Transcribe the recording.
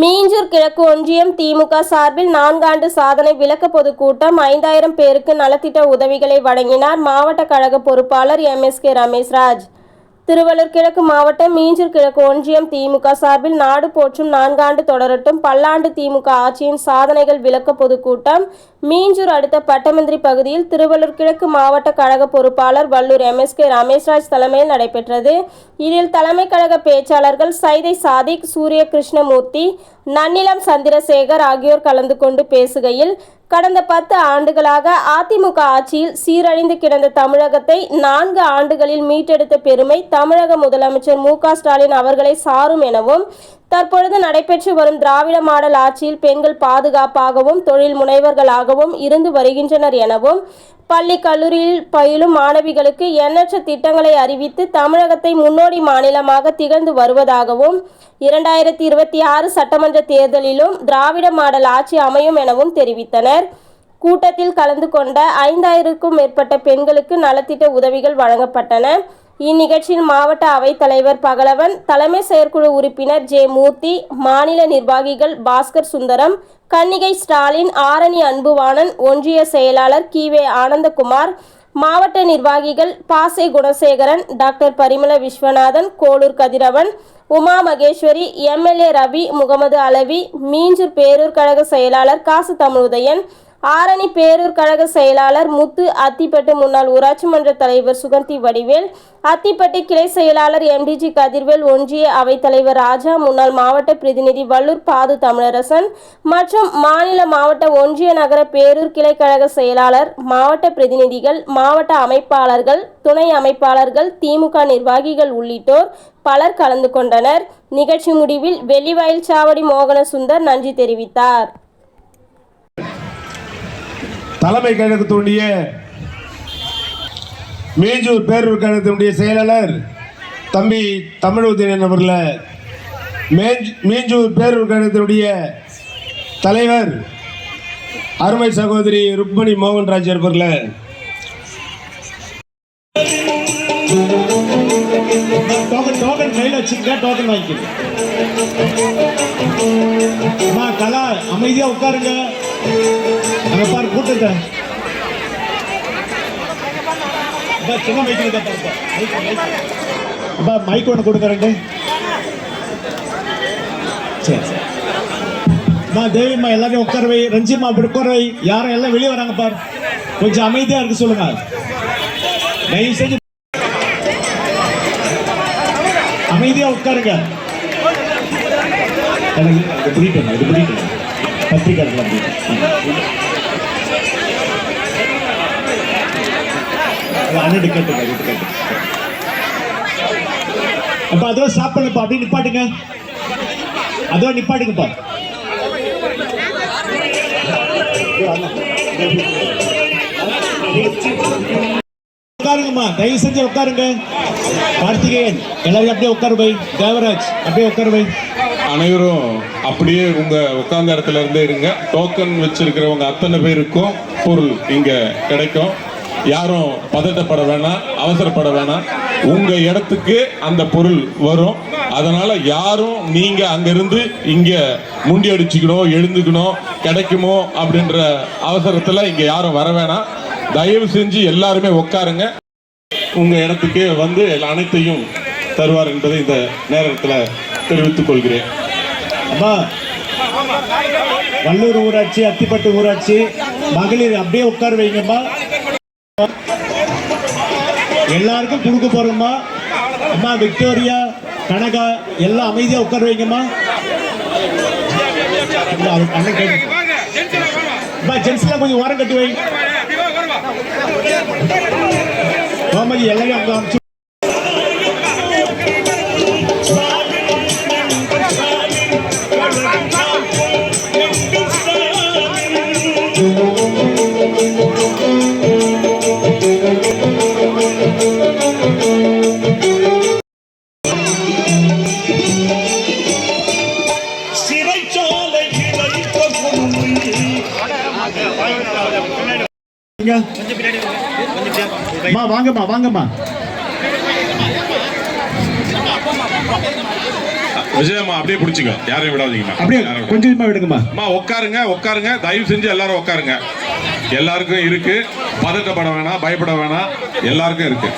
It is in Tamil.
மீஞ்சூர் கிழக்கு ஒன்றியம் திமுக சார்பில் 4 ஆண்டு சாதனை விளக்க பொதுக்கூட்டம். 5000 பேருக்கு நலத்திட்ட உதவிகளை வழங்கினார் மாவட்ட கழக பொறுப்பாளர் MSK ரமேஷ்ராஜ். திருவள்ளூர் கிழக்கு மாவட்டம் மீஞ்சூர் கிழக்கு ஒன்றியம் திமுக சார்பில் நாடு போற்றும் 4 ஆண்டு தொடரட்டும் பல்லாண்டு திமுக ஆட்சியின் சாதனைகள் விளக்க பொதுக்கூட்டம் மீஞ்சூர் அடுத்த பட்டமந்திரி பகுதியில் திருவள்ளூர் கிழக்கு மாவட்ட கழக பொறுப்பாளர் வல்லூர் MSK ரமேஷ்ராஜ் தலைமையில் நடைபெற்றது. இதில் தலைமை கழக பேச்சாளர்கள் சைதை சாதிக், சூரிய கிருஷ்ணமூர்த்தி, நன்னிலம் சந்திரசேகர் ஆகியோர் கலந்து கொண்டு பேசுகையில், கடந்த 10 ஆண்டுகளாக அதிமுக ஆட்சியில் சீரழிந்து கிடந்த தமிழகத்தை 4 ஆண்டுகளில் மீட்டெடுத்த பெருமை தமிழக முதலமைச்சர் MK ஸ்டாலின் அவர்களை சாரும் எனவும், தற்பொழுது நடைபெற்று வரும் திராவிட மாடல் ஆட்சியில் பெண்கள் பாதுகாப்பாகவும் தொழில் முனைவர்களாகவும் இருந்து வருகின்றனர் எனவும், பள்ளி கல்லூரியில் பயிலும் மாணவிகளுக்கு எண்ணற்ற திட்டங்களை அறிவித்து தமிழகத்தை முன்னோடி மாநிலமாக திகழ்ந்து வருவதாகவும், 2026 சட்டமன்ற தேர்தலிலும் திராவிட மாடல் ஆட்சி அமையும் எனவும் தெரிவித்தனர். கூட்டத்தில் கலந்து கொண்ட 5000க்கும் மேற்பட்ட பெண்களுக்கு நலத்திட்ட உதவிகள் வழங்கப்பட்டன. இந்நிகழ்ச்சியில் மாவட்ட அவைத் தலைவர் பகலவன், தலைமை செயற்குழு உறுப்பினர் J மூர்த்தி, மாநில நிர்வாகிகள் பாஸ்கர் சுந்தரம், கன்னிகை ஸ்டாலின், ஆரணி அன்புவாணன், ஒன்றிய செயலாளர் KV ஆனந்தகுமார், மாவட்ட நிர்வாகிகள் பாசை குணசேகரன், டாக்டர் பரிமள விஸ்வநாதன், கோளூர் கதிரவன், உமா மகேஸ்வரி, MLA ரவி, முகமது அலவி, மீஞ்சூர் பேரூர் கழக செயலாளர் காசு தமிழுதயன், ஆரணி பேரூர் கழக செயலாளர் முத்து, அத்திப்பட்டு முன்னாள் ஊராட்சி மன்ற தலைவர் சுகந்தி வடிவேல், அத்திப்பட்டு கிளை செயலாளர் MDG கதிர்வேல், ஒன்றிய அவைத்தலைவர் ராஜா, முன்னாள் மாவட்ட பிரதிநிதி வல்லூர் பாது தமிழரசன் மற்றும் மாநில மாவட்ட ஒன்றிய நகர பேரூர் கிளை கழக செயலாளர், மாவட்ட பிரதிநிதிகள், மாவட்ட அமைப்பாளர்கள், துணை அமைப்பாளர்கள், திமுக நிர்வாகிகள் உள்ளிட்டோர் பலர் கலந்து கொண்டனர். நிகழ்ச்சி முடிவில் வெள்ளிவயல் சாவடி மோகனசுந்தர் நன்றி தெரிவித்தார். தலைமை கழகத்தினுடைய மீஞ்சூர் பேரூர் கழகத்தினுடைய செயலாளர் தம்பி தமிழுதயன் அவர்கள, மீஞ்சூர் பேரூர் கழகத்தினுடைய தலைவர் அருமை சகோதரி ருக்மணி மோகன்ராஜ் அவர்கள, டோக்கன் கையில் வச்சுக்க, டோக்கன் வாங்கிக்கணும். கலா அமைதியா உட்காருங்க. அங்க பாரு கூட்டத்தை சின்ன மைக்கு மைக் ஒன்று கொடுங்க. 2 சரி சரி. தேவிம்மா எல்லாரையும் உட்கார வை. ரஞ்சிம்மா அப்படி உட்கார வை. யாரும் எல்லாம் வெளியே வராங்க பாரு. கொஞ்சம் அமைதியா இருக்கு சொல்லுங்க. தயவு செஞ்சு அமைதியா உட்காருங்க. இது பிடிக்கணும் பத்திரிக்கை அண்ணன் கேட்டு அப்ப அதோ சாப்பிடப்பா. அப்படி நிப்பாட்டுங்க. அதோ நிப்பாட்டுங்கப்பா. உட்காருங்கம்மா, தயவு செஞ்சு உட்காருங்க. கார்த்திகேயன் எல்லாரும் அப்படியே உட்காரு வை. தேவராஜ் அப்படியே உட்காரு வை. அனைவரும் அப்படியே உங்க உட்கார்ந்த இடத்துல இருந்தே இருங்க. டோக்கன் வச்சிருக்கிறவங்க அத்தனை பேருக்கும் பொருள் இங்க கிடைக்கும். யாரும் பதட்டப்பட வேணாம், அவசரப்பட வேணாம். உங்க இடத்துக்கு அந்த பொருள் வரும். அதனால யாரும் நீங்க அங்கிருந்து இங்க முண்டி அடிச்சுக்கணும், எழுந்துக்கணும், கிடைக்குமோ அப்படின்ற அவசரத்துல இங்க யாரும் வர வேணாம். தயவு செஞ்சு எல்லாருமே உட்காருங்க. உங்க இடத்துக்கு வந்து அனைத்தையும் தருவார் என்பதை இந்த நேரத்தில் தெரிவித்துக் கொள்கிறேன். வல்லூர் ஊராட்சி, அத்திப்பட்டு ஊராட்சி மகளிர் அப்படியே உட்கார வைங்கம்மா. எல்லாருக்கும் கொடுக்க போறோம்மா. அம்மா விக்டோரியா, கனகா எல்லாம் அமைதியா உட்கார வைங்கம்மா. ஜென்ஸ்லாம் கொஞ்சம் ஓரம் கட்டி வை. கோமதி எல்லாரையும் அங்க அனுப்பிச்சு. வாங்கம்மா வாங்கம்மா. விஜயம்மா அப்படியே பிடிச்சிக்கோ, யாரையும் விடாதீங்கம்மா. அப்படியே யாரையும் கொஞ்சமா விடுங்கம்மா. அம்மா உட்காருங்க, உட்காருங்க, தயவு செஞ்சு எல்லாரும் உட்காருங்க. எல்லாருக்கும் இருக்கு, பதட்டப்பட வேணாம், பயப்பட வேணாம், எல்லாருக்கும் இருக்கு.